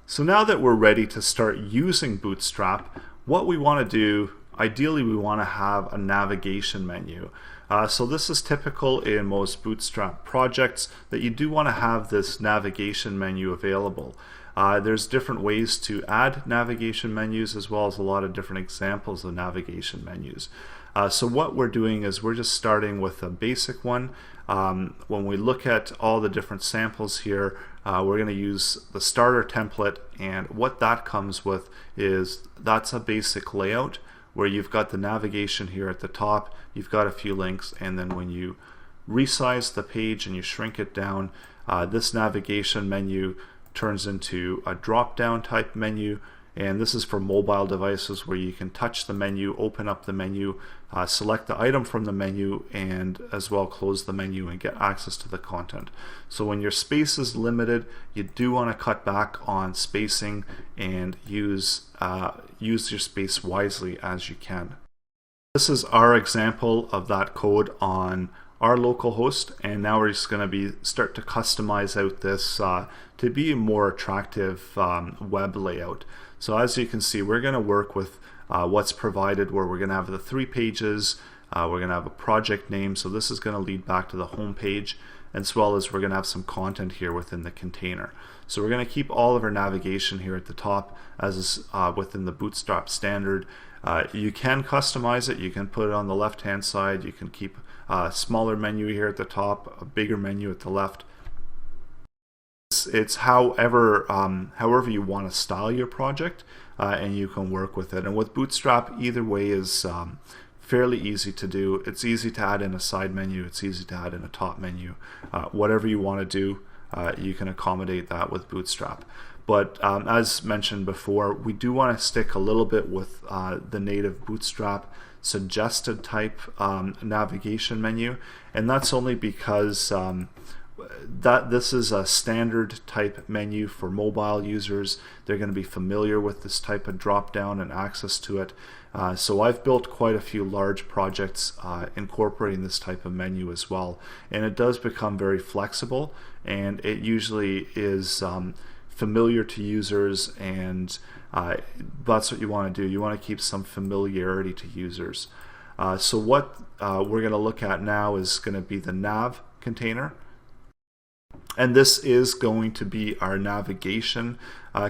So now that we're ready to start using Bootstrap, what we want to do, ideally we want to have a navigation menu. So this is typical in most Bootstrap projects that you do want to have this navigation menu available. There's different ways to add navigation menus as well as a lot of different examples of navigation menus. So what we're doing is we're just starting with a basic one. When we look at all the different samples here, we're going to use the starter template, and what that comes with is that's a basic layout where you've got the navigation here at the top, you've got a few links, and then when you resize the page and you shrink it down, this navigation menu turns into a drop-down type menu. And this is for mobile devices where you can touch the menu, open up the menu, select the item from the menu, and as well close the menu and get access to the content. So when your space is limited, you do want to cut back on spacing and use your space wisely as you can. This is our example of that code on our local host, and now we're just going to start to customize out this to be a more attractive web layout. So as you can see, we're going to work with what's provided, where we're going to have the 3 pages, we're going to have a project name, so this is going to lead back to the home page, as well as we're going to have some content here within the container. So we're going to keep all of our navigation here at the top as is within the Bootstrap standard. You can customize it, you can put it on the left hand side, you can keep a smaller menu here at the top, a bigger menu at the left. It's however you want to style your project, and you can work with it. And with Bootstrap, either way is fairly easy to do. It's easy to add in a side menu, it's easy to add in a top menu. Whatever you want to do, you can accommodate that with Bootstrap. But as mentioned before, we do want to stick a little bit with the native Bootstrap suggested type navigation menu, and that's only because that this is a standard type menu for mobile users. They're going to be familiar with this type of drop down and access to it. So I've built quite a few large projects incorporating this type of menu as well, and it does become very flexible, and it usually is familiar to users, and that's what you want to do. You want to keep some familiarity to users. So what we're going to look at now is going to be the nav container. And this is going to be our navigation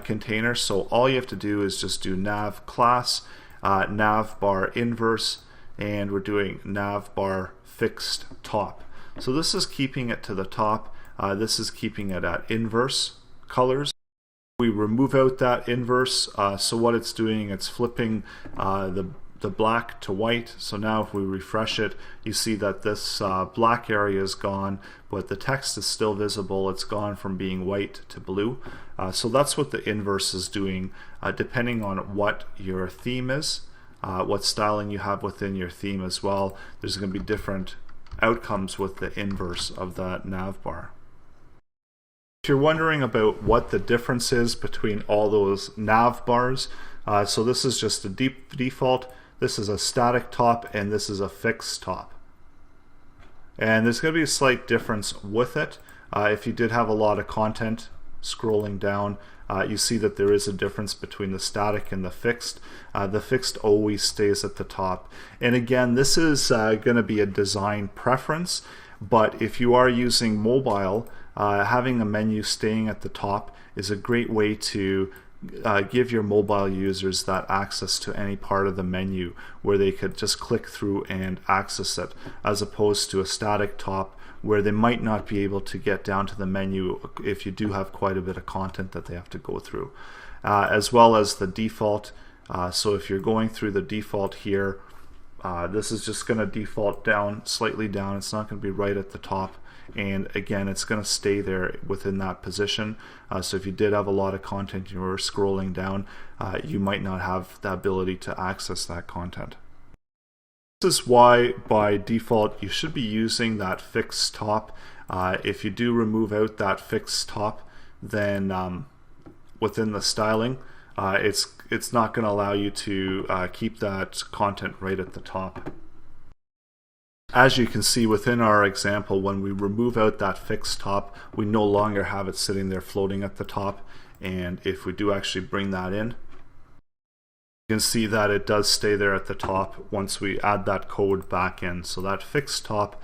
container. So all you have to do is just do nav class, nav bar inverse, and we're doing nav bar fixed top. So this is keeping it to the top. This is keeping it at inverse colors. We remove out that inverse. So what it's doing, it's flipping the black to white. So now if we refresh it, you see that this black area is gone, but the text is still visible. It's gone from being white to blue. So that's what the inverse is doing, depending on what your theme is, what styling you have within your theme as well. There's going to be different outcomes with the inverse of that nav bar. If you're wondering about what the difference is between all those nav bars, so this is just a default. This is a static top, and this is a fixed top. And there's going to be a slight difference with it. If you did have a lot of content scrolling down, you see that there is a difference between the static and the fixed. The fixed always stays at the top. And again, this is going to be a design preference, but if you are using mobile, having a menu staying at the top is a great way to give your mobile users that access to any part of the menu where they could just click through and access it, as opposed to a static top where they might not be able to get down to the menu if you do have quite a bit of content that they have to go through. As well as the default. So if you're going through the default here, this is just going to default down, slightly down. It's not going to be right at the top. And again, it's going to stay there within that position. So if you did have a lot of content and you were scrolling down, you might not have the ability to access that content. This is why by default you should be using that fixed top. If you do remove out that fixed top, then within the styling, it's not going to allow you to keep that content right at the top. As you can see within our example, when we remove out that fixed top, we no longer have it sitting there floating at the top, And if we do actually bring that in, you can see that it does stay there at the top once we add that code back in. So that fixed top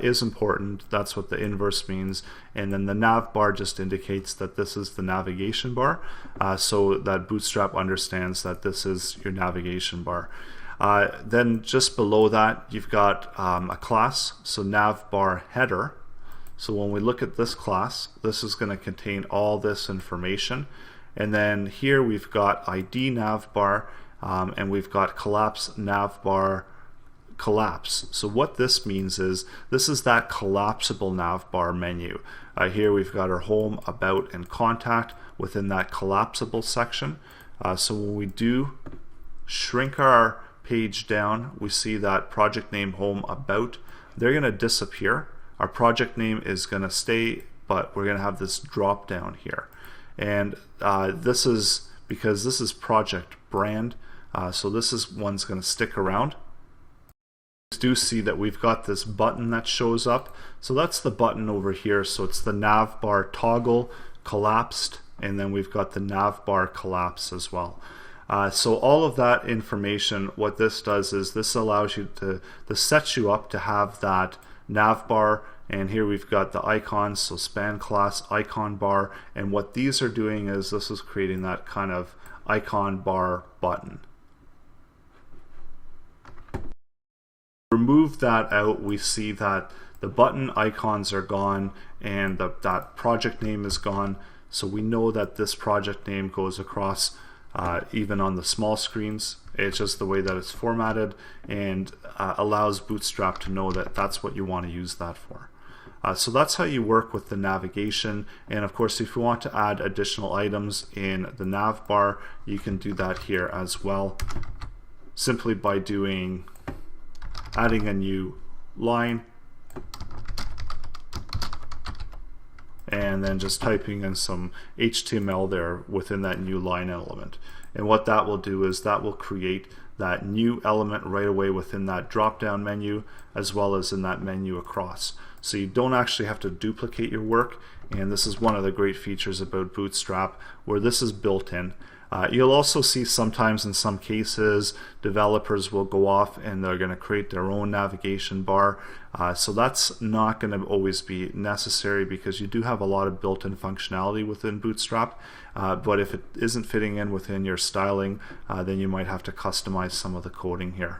is important. That's what the inverse means. And then the nav bar just indicates that this is the navigation bar, so that BootStrap understands that this is your navigation bar. Then just below that, you've got a class, so navbar header. So when we look at this class, this is going to contain all this information. And then here we've got ID navbar, and we've got collapse navbar collapse. So what this means is this is that collapsible navbar menu. Here we've got our home, about, and contact within that collapsible section. So when we do shrink our page down, we see that project name, home, about, they're going to disappear. Our project name is going to stay, but we're going to have this drop down here. And this is because this is project brand, so this is one's going to stick around. You do see that we've got this button that shows up, so that's the button over here. So it's the navbar toggle collapsed, and then we've got the navbar collapse as well. So all of that information, what this does is this allows you to set you up to have that navbar. And here we've got the icons, so span class icon bar, and what these are doing is this is creating that kind of icon bar button. Remove that out, we see that the button icons are gone and that project name is gone, so we know that this project name goes across even on the small screens. It's just the way that it's formatted, and allows BootStrap to know that that's what you want to use that for. So that's how you work with the navigation. And of course, if you want to add additional items in the nav bar, you can do that here as well, simply by adding a new line and then just typing in some HTML there within that new line element. And what that will do is that will create that new element right away within that drop down menu, as well as in that menu across. So you don't actually have to duplicate your work, and this is one of the great features about BootStrap where this is built in. You'll also see sometimes in some cases developers will go off and they're going to create their own navigation bar. So that's not going to always be necessary because you do have a lot of built-in functionality within BootStrap. But if it isn't fitting in within your styling, then you might have to customize some of the coding here.